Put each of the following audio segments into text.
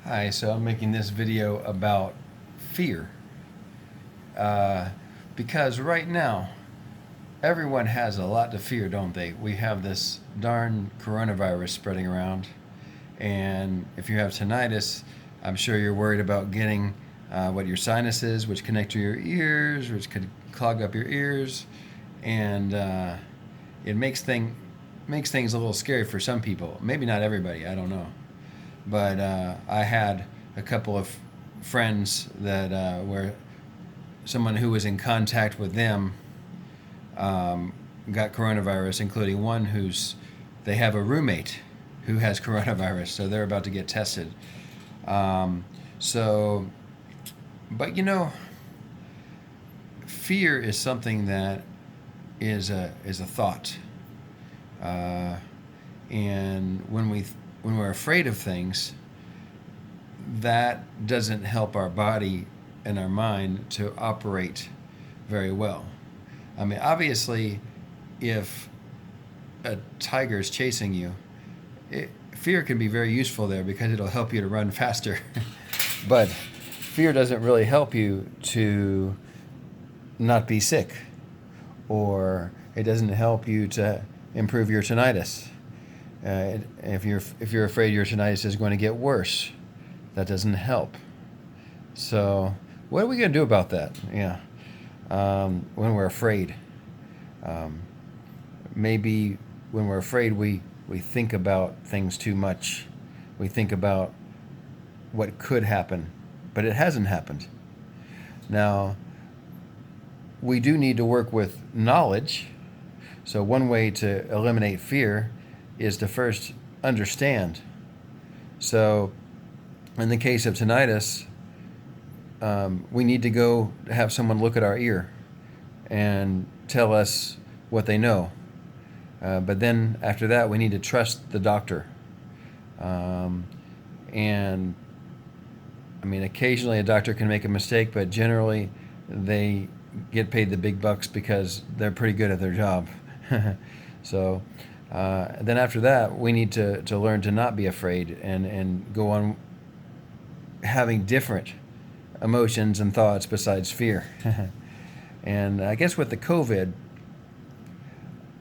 Hi, so I'm making this video about fear because right now everyone has a lot to fear, don't they? We have this darn coronavirus spreading around, and if you have tinnitus, I'm sure you're worried about getting your sinuses, which connect to your ears, which could clog up your ears, and it makes things a little scary for some people. Maybe not everybody. I don't know. But I had a couple of friends that where someone who was in contact with them got coronavirus, including one they have a roommate who has coronavirus, so they're about to get tested. Um, so, but fear is something that is a thought, uh, and when we're afraid of things, that doesn't help our body and our mind to operate very well. I mean, obviously, if a tiger is chasing you, fear can be very useful there because it'll help you to run faster. But fear doesn't really help you to not be sick, or it doesn't help you to improve your tinnitus. If you're afraid your tinnitus is going to get worse, that doesn't help. So, what are we going to do about that? Yeah, when we're afraid, um, maybe when we're afraid, we think about things too much. We think about what could happen, but it hasn't happened. Now, we do need to work with knowledge. So, one way to eliminate fear is to first understand. So, in the case of tinnitus, we need to go have someone look at our ear and tell us what they know. But then after that, we need to trust the doctor. And I mean, occasionally a doctor can make a mistake, but generally they get paid the big bucks because they're pretty good at their job. So then after that, we need to learn to not be afraid and go on having different emotions and thoughts besides fear. And I guess with the COVID,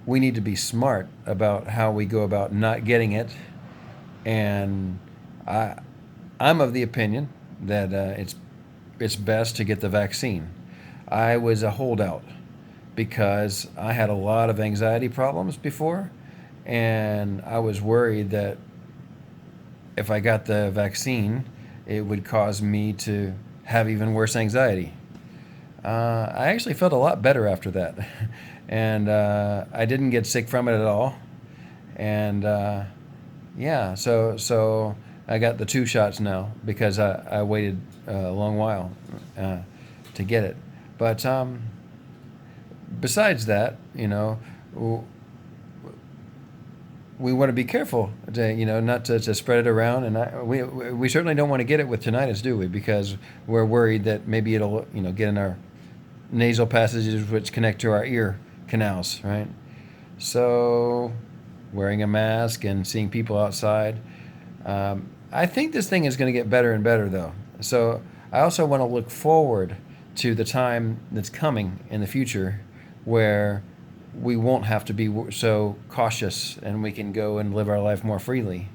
we need to be smart about how we go about not getting it. And I'm of the opinion that it's best to get the vaccine. I was a holdout because I had a lot of anxiety problems before, and I was worried that if I got the vaccine, it would cause me to have even worse anxiety. I actually felt a lot better after that, and I didn't get sick from it at all. And yeah, so I got the 2 shots now because I waited a long while to get it. But besides that, we want to be careful to, not to spread it around, and we certainly don't want to get it with tinnitus, do we? Because we're worried that maybe it'll, get in our nasal passages, which connect to our ear canals, right? So, wearing a mask and seeing people outside. I think this thing is going to get better and better, though. So, I also want to look forward to the time that's coming in the future where we won't have to be so cautious and we can go and live our life more freely.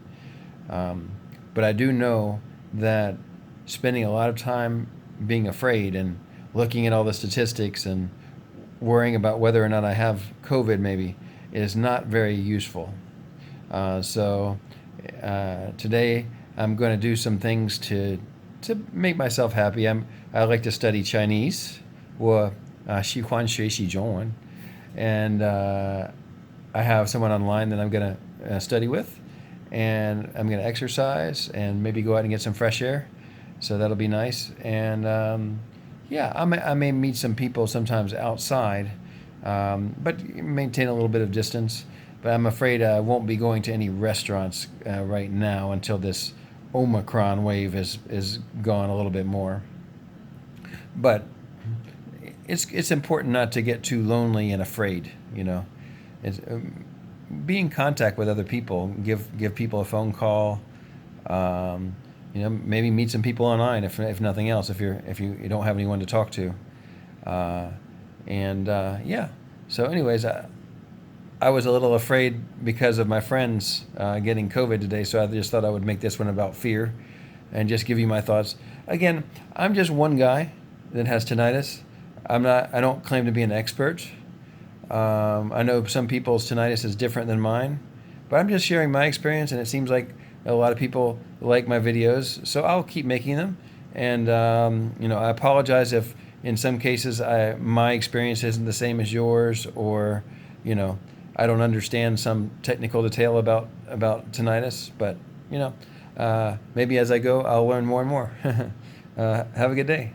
But I do know that spending a lot of time being afraid and looking at all the statistics and worrying about whether or not I have COVID maybe is not very useful. So today I'm going to do some things to make myself happy. I like to study Chinese. 我喜欢学习中文. And I have someone online that I'm going to study with, and I'm going to exercise and maybe go out and get some fresh air. So that'll be nice. And yeah, I may meet some people sometimes outside, but maintain a little bit of distance. But I'm afraid I won't be going to any restaurants right now until this Omicron wave is gone a little bit more. But it's important not to get too lonely and afraid. It's, be in contact with other people. Give people a phone call. maybe meet some people online if nothing else, if you don't have anyone to talk to. Yeah. So anyways, I was a little afraid because of my friends getting COVID today, so I just thought I would make this one about fear and just give you my thoughts. Again, I'm just one guy that has tinnitus. I don't claim to be an expert. I know some people's tinnitus is different than mine, but I'm just sharing my experience, and it seems like a lot of people like my videos, so I'll keep making them. And I apologize if in some cases my experience isn't the same as yours, or I don't understand some technical detail about tinnitus. But maybe as I go, I'll learn more and more. Have a good day.